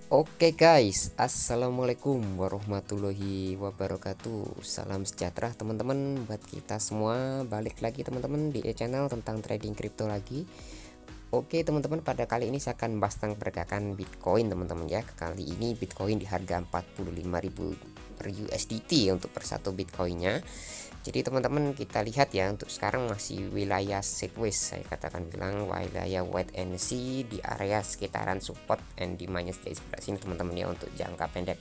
Oke guys, assalamualaikum warahmatullahi wabarakatuh. Salam sejahtera teman-teman buat kita semua. Balik lagi teman-teman di channel tentang trading crypto lagi. Oke teman-teman, pada kali ini saya akan bahas tentang pergerakan Bitcoin teman-teman ya. Kali ini Bitcoin di harga 45.000 per USDT untuk per satu Bitcoinnya. Jadi teman-teman kita lihat ya, untuk sekarang masih wilayah sideways, saya katakan bilang wilayah wait and see di area sekitaran support and demand-nya di sebelah sini teman-teman ya, untuk jangka pendek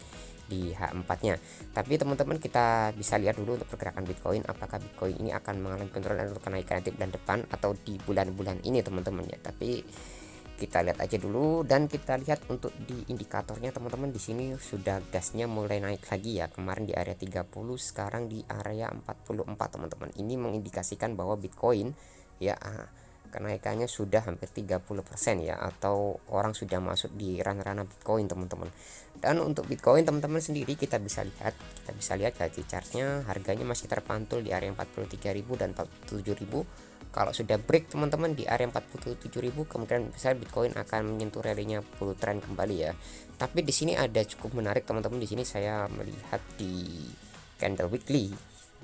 di H4 nya. Tapi teman-teman kita bisa lihat dulu untuk pergerakan Bitcoin, apakah Bitcoin ini akan mengalami penurunan atau kenaikan nanti bulan depan atau di bulan-bulan ini teman-teman ya. Tapi kita lihat aja dulu, dan kita lihat untuk di indikatornya teman-teman. Di sini sudah gasnya mulai naik lagi ya, kemarin di area 30, sekarang di area 44 teman-teman. Ini mengindikasikan bahwa Bitcoin ya kenaikannya sudah hampir 30% ya, atau orang sudah masuk di ranah-ranah Bitcoin teman-teman. Dan untuk Bitcoin teman-teman sendiri kita bisa lihat gaji chartnya, harganya masih terpantul di area 43.000 dan 47.000. Kalau sudah break teman-teman di area 47.000, kemungkinan besar Bitcoin akan menyentuh rally-nya bull trend kembali ya. Tapi di sini ada cukup menarik teman-teman. Di sini saya melihat di candle weekly.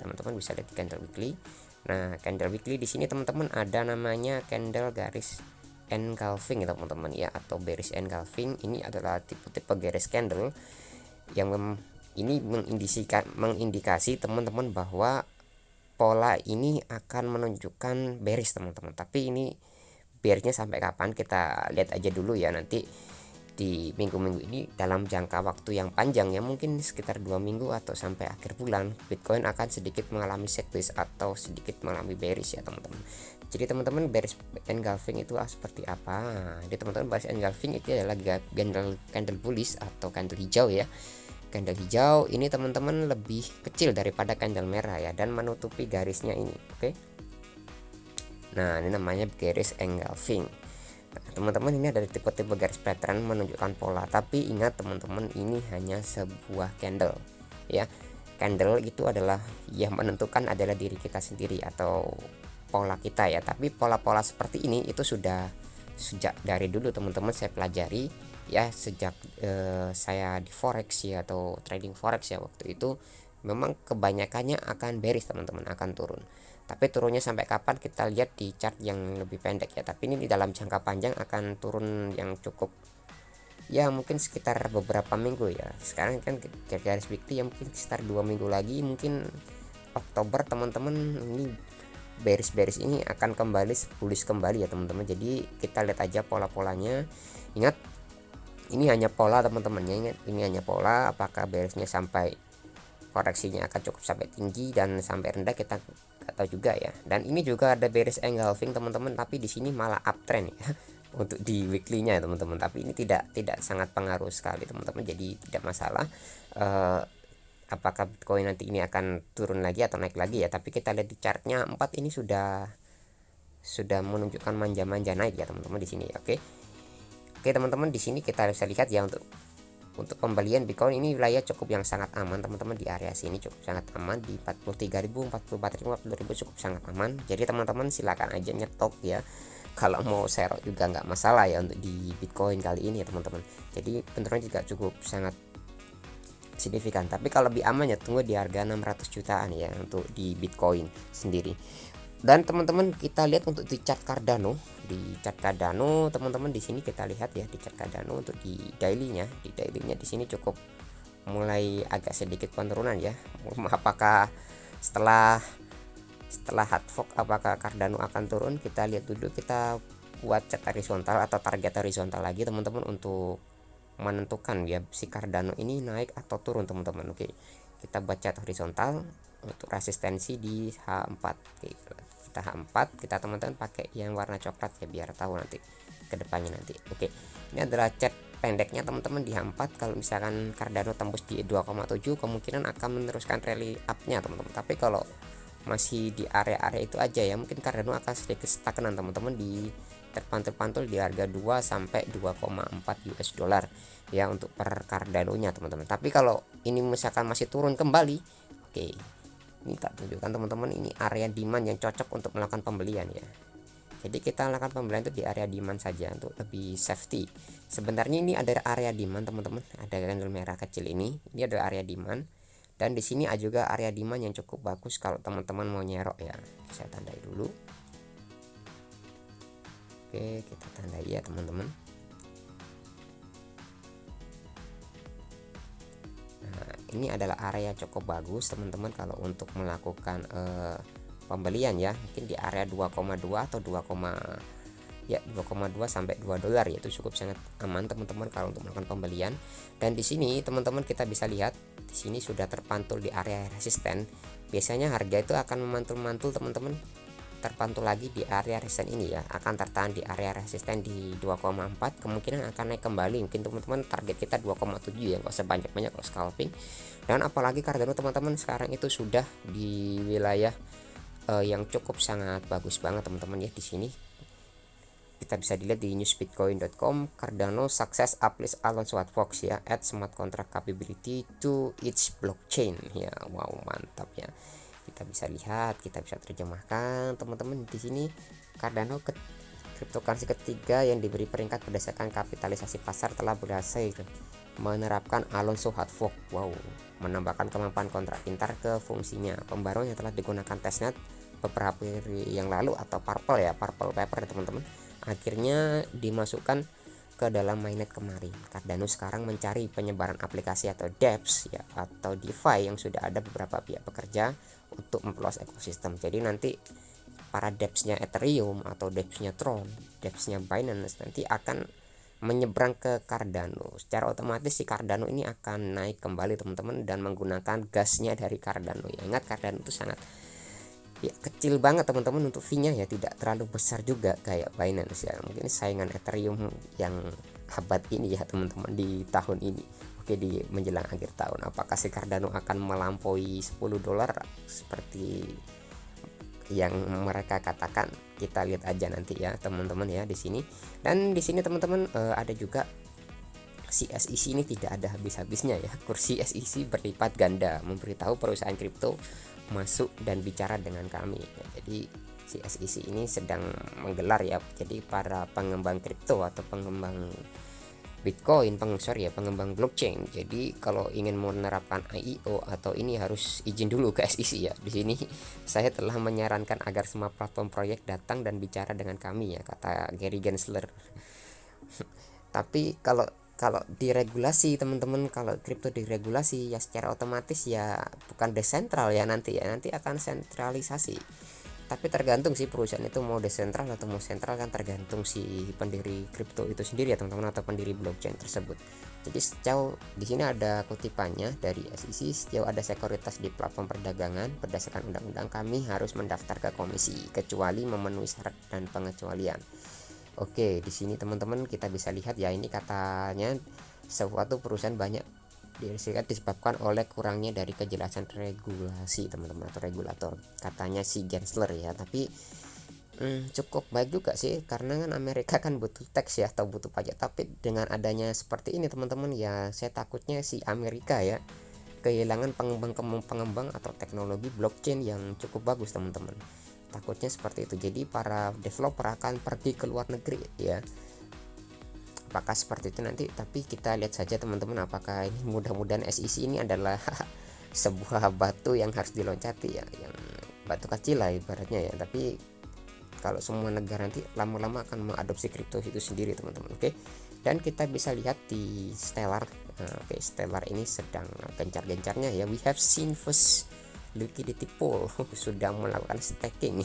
Teman-teman bisa lihat di candle weekly. Nah, candle weekly di sini teman-teman ada namanya candle garis engulfing ya teman-teman ya, atau bearish engulfing. Ini adalah tipe-tipe garis candle yang ini mengindikasi teman-teman bahwa pola ini akan menunjukkan bearish teman-teman. Tapi ini bearnya sampai kapan kita lihat aja dulu ya, nanti di minggu-minggu ini dalam jangka waktu yang panjang ya, mungkin sekitar 2 minggu atau sampai akhir bulan, Bitcoin akan sedikit mengalami sideways atau sedikit mengalami bearish ya teman-teman. Jadi teman-teman, bearish engulfing itu seperti apa? Jadi teman-teman, bearish engulfing itu adalah candle bullish atau candle hijau ya. Candle hijau ini teman-teman lebih kecil daripada candle merah ya, dan menutupi garisnya ini. Oke. Nah, ini namanya garis engulfing. Nah, teman-teman, ini ada tipe-tipe garis pattern menunjukkan pola, tapi ingat teman-teman, ini hanya sebuah candle ya. Candle itu adalah yang menentukan adalah diri kita sendiri atau pola kita ya. Tapi pola-pola seperti ini itu sudah sejak dari dulu teman-teman saya pelajari ya, sejak saya di forex ya, atau trading forex ya. Waktu itu memang kebanyakannya akan bearish teman-teman, akan turun. Tapi turunnya sampai kapan kita lihat di chart yang lebih pendek ya. Tapi ini di dalam jangka panjang akan turun yang cukup ya, mungkin sekitar beberapa minggu ya. Sekarang kan garis weekly yang mungkin sekitar 2 minggu lagi, mungkin Oktober teman-teman, ini bearish ini akan kembali bullish kembali ya teman-teman. Jadi kita lihat aja pola-polanya. Ingat, ini hanya pola teman-teman ya, ingat ini hanya pola. Apakah bearishnya sampai koreksinya akan cukup sampai tinggi dan sampai rendah, kita nggak tahu juga ya. Dan ini juga ada bearish engulfing teman-teman, tapi di sini malah uptrend ya untuk di weekly-nya teman-teman. Tapi ini tidak sangat pengaruh sekali teman-teman, jadi tidak masalah apakah Bitcoin nanti ini akan turun lagi atau naik lagi ya. Tapi kita lihat di chartnya 4 ini sudah menunjukkan manja-manja naik ya teman-teman di sini. Oke teman-teman, di sini kita bisa lihat ya, untuk pembelian Bitcoin ini wilayah cukup yang sangat aman teman-teman. Di area sini cukup sangat aman, di 43.000, 44.000, 40.000 cukup sangat aman. Jadi teman-teman silakan aja nyetok ya, kalau mau serok juga nggak masalah ya untuk di Bitcoin kali ini ya teman-teman. Jadi penurunan juga cukup sangat signifikan. Tapi kalau lebih aman ya tunggu di harga 600 jutaan ya untuk di Bitcoin sendiri. Dan teman-teman kita lihat untuk di chart Cardano, teman-teman, di sini kita lihat ya di chart Cardano untuk di daily-nya, di sini cukup mulai agak sedikit penurunan ya. Apakah setelah hard fork apakah Cardano akan turun? Kita lihat dulu, kita buat chart horizontal atau target horizontal lagi teman-teman, untuk menentukan ya si Cardano ini naik atau turun teman-teman. Oke, kita baca horizontal untuk resistensi di H4. Oke, kita H4, kita teman-teman pakai yang warna coklat ya, biar tahu nanti kedepannya nanti. Oke, ini adalah chart pendeknya teman-teman di H4. Kalau misalkan Cardano tembus di 2,7, kemungkinan akan meneruskan rally up-nya teman-teman. Tapi kalau masih di area-area itu aja ya, mungkin Cardano akan sedikit stagnan teman-teman, di terpantul-pantul di harga 2 sampai 2,4 US dollar ya untuk per Cardano nya teman-teman. Tapi kalau ini misalkan masih turun kembali, oke, ini tak tunjukkan teman-teman, ini area demand yang cocok untuk melakukan pembelian ya. Jadi kita lakukan pembelian itu di area demand saja untuk lebih safety. Sebenarnya ini ada area demand teman-teman, ada candle merah kecil ini adalah area demand, dan di sini ada juga area demand yang cukup bagus kalau teman-teman mau nyerok ya. Saya tandai dulu. Oke, kita tandai ya teman-teman. Nah, ini adalah area cukup bagus teman-teman kalau untuk melakukan pembelian ya, mungkin di area 2,2 atau 2,2 sampai 2 dolar ya, itu cukup sangat aman teman-teman kalau untuk melakukan pembelian. Dan di sini teman-teman kita bisa lihat di sini sudah terpantul di area resisten. Biasanya harga itu akan memantul-mantul teman-teman, terpantul lagi di area resisten ini ya, akan tertahan di area resisten di 2,4, kemungkinan akan naik kembali. Mungkin teman-teman target kita 2,7 ya, nggak usah banyak-banyak kalau scalping. Dan apalagi Cardano teman-teman sekarang itu sudah di wilayah yang cukup sangat bagus banget teman-teman ya. Di sini kita bisa dilihat di newsbitcoin.com, Cardano success uplist Alonso Fox ya, add smart contract capability to its blockchain ya. Wow, mantap ya. Kita bisa lihat, kita bisa terjemahkan teman-teman. Di sini Cardano cryptocurrency ketiga yang diberi peringkat berdasarkan kapitalisasi pasar telah berhasil menerapkan Alonso Fox. Wow, menambahkan kemampuan kontrak pintar ke fungsinya. Pembaruan yang telah digunakan testnet beberapa hari yang lalu atau purple paper teman-teman, akhirnya dimasukkan ke dalam mainnet kemarin. Cardano sekarang mencari penyebaran aplikasi atau dApps ya, atau DeFi yang sudah ada beberapa pihak bekerja untuk memperluas ekosistem. Jadi nanti para dApps-nya Ethereum atau dApps-nya Tron, dApps-nya Binance nanti akan menyeberang ke Cardano. Secara otomatis si Cardano ini akan naik kembali teman-teman, dan menggunakan gasnya dari Cardano ya. Ingat Cardano itu sangat ya kecil banget teman-teman untuk fee-nya ya, tidak terlalu besar juga kayak Binance ya. Mungkin saingan Ethereum yang abad ini ya teman-teman di tahun ini. Oke, di menjelang akhir tahun, apakah si Cardano akan melampaui 10 dolar seperti yang mereka katakan? Kita lihat aja nanti ya teman-teman ya di sini. Dan di sini teman-teman ada juga si SEC ini tidak ada habis-habisnya ya. Kursi SEC berlipat ganda memberitahu perusahaan kripto masuk dan bicara dengan kami ya. Jadi si SEC ini sedang menggelar ya, jadi para pengembang kripto atau pengembang Bitcoin, pengembang blockchain. Jadi kalau ingin menerapkan IEO atau ini harus izin dulu ke SEC ya. Di sini saya telah menyarankan agar semua platform proyek datang dan bicara dengan kami ya, kata Gary Gensler. Tapi kalau diregulasi teman-teman, kalau kripto diregulasi ya secara otomatis ya bukan desentral ya, nanti akan sentralisasi. Tapi tergantung sih perusahaan itu mau desentral atau mau sentral, kan tergantung si pendiri kripto itu sendiri ya teman-teman, atau pendiri blockchain tersebut. Jadi sejauh di sini ada kutipannya dari SEC, sejauh ada sekuritas di platform perdagangan berdasarkan undang-undang kami harus mendaftar ke komisi kecuali memenuhi syarat dan pengecualian. Oke, di sini teman-teman kita bisa lihat ya, ini katanya suatu perusahaan banyak disebabkan oleh kurangnya dari kejelasan regulasi teman-teman, atau regulator, katanya si Gensler ya. Tapi cukup baik juga sih, karena kan Amerika kan butuh tax ya, atau butuh pajak. Tapi dengan adanya seperti ini teman-teman ya, saya takutnya si Amerika ya kehilangan pengembang atau teknologi blockchain yang cukup bagus teman-teman. Takutnya seperti itu. Jadi para developer akan pergi ke luar negeri ya. Apakah seperti itu nanti? Tapi kita lihat saja teman-teman, apakah ini, mudah-mudahan SEC ini adalah sebuah batu yang harus diloncati ya, yang batu kecil lah ibaratnya ya. Tapi kalau semua negara nanti lama-lama akan mengadopsi kripto itu sendiri teman-teman. Oke. Dan kita bisa lihat di Stellar. Oke, Stellar ini sedang gencar-gencarnya ya. We have seen first liquidity pool sudah melakukan staking.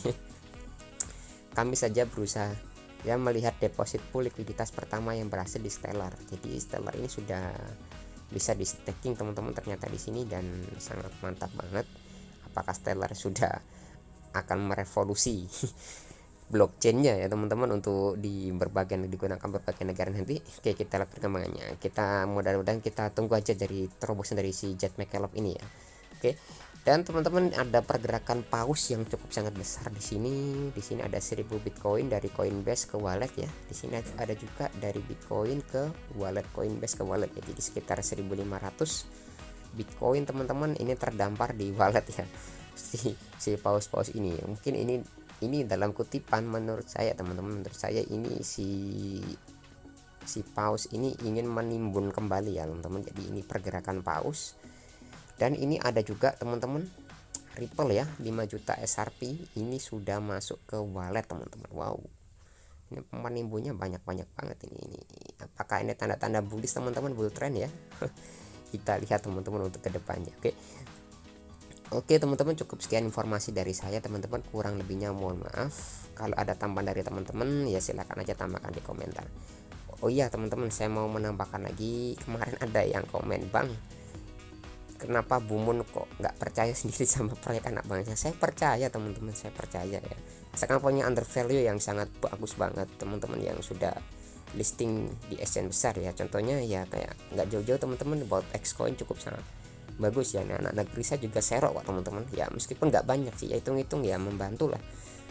Kami saja berusaha ya melihat deposit pool likuiditas pertama yang berhasil di Stellar. Jadi Stellar ini sudah bisa di staking teman-teman ternyata di sini, dan sangat mantap banget. Apakah Stellar sudah akan merevolusi blockchainnya ya teman-teman untuk digunakan berbagai negara nanti? Oke, kita lihat perkembangannya. Kita mudah-mudahan kita tunggu aja dari terobosan dari si Jet McCallum ini ya. Oke. Dan teman-teman ada pergerakan paus yang cukup sangat besar di sini. Di sini ada 1000 Bitcoin dari Coinbase ke wallet ya. Di sini ada juga dari Bitcoin ke wallet Coinbase ke wallet ya. Jadi sekitar 1500 Bitcoin teman-teman ini terdampar di wallet ya. Si paus-paus ini. Mungkin ini ini dalam kutipan menurut saya teman-teman, menurut saya ini si paus ini ingin menimbun kembali ya teman-teman. Jadi ini pergerakan paus. Dan ini ada juga teman-teman Ripple ya, 5 juta SRP ini sudah masuk ke wallet teman-teman. Wow, ini penimbunnya banyak-banyak banget ini. Apakah ini tanda-tanda bullish teman-teman, bull trend ya? Kita lihat teman-teman untuk kedepannya. Oke teman-teman, cukup sekian informasi dari saya teman-teman, kurang lebihnya mohon maaf. Kalau ada tambahan dari teman-teman ya silakan aja tambahkan di komentar. Oh iya teman-teman, saya mau menambahkan lagi, kemarin ada yang komen, bang kenapa Bumun kok nggak percaya sendiri sama proyek anak bangsa. Saya percaya teman-teman, saya percaya ya. Sekarang punya undervalue yang sangat bagus banget teman-teman, yang sudah listing di exchange besar ya. Contohnya ya kayak nggak jauh-jauh teman-teman, about Xcoin cukup sangat bagus ya. Nah, anak negeri saya juga serok kok teman-teman ya, meskipun nggak banyak sih ya, hitung-hitung ya membantu lah,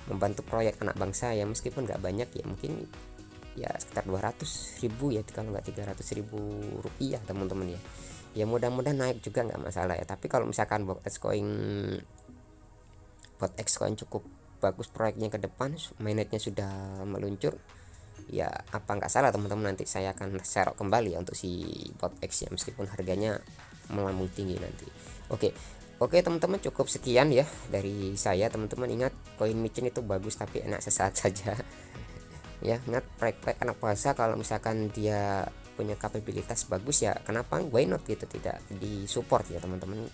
membantu proyek anak bangsa ya, meskipun nggak banyak ya, mungkin ya sekitar 200.000 ya, kalau nggak 300.000 rupiah teman-teman ya. Ya mudah-mudahan naik juga nggak masalah ya. Tapi kalau misalkan bot Xcoin cukup bagus proyeknya ke depan, mainnetnya sudah meluncur ya, apa nggak salah teman-teman, nanti saya akan share kembali ya untuk si bot X ya, meskipun harganya melambung tinggi nanti. Oke teman-teman, cukup sekian ya dari saya teman-teman. Ingat, koin micin itu bagus tapi enak sesaat saja ya. Ingat, proyek anak bangsa kalau misalkan dia punya kapabilitas bagus ya, kenapa why not gitu, tidak disupport ya teman-teman.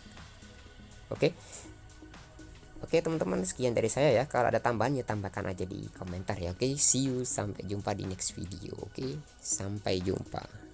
Oke teman-teman, sekian dari saya ya. Kalau ada tambahan ya tambahkan aja di komentar ya. See you, sampai jumpa di next video. Sampai jumpa.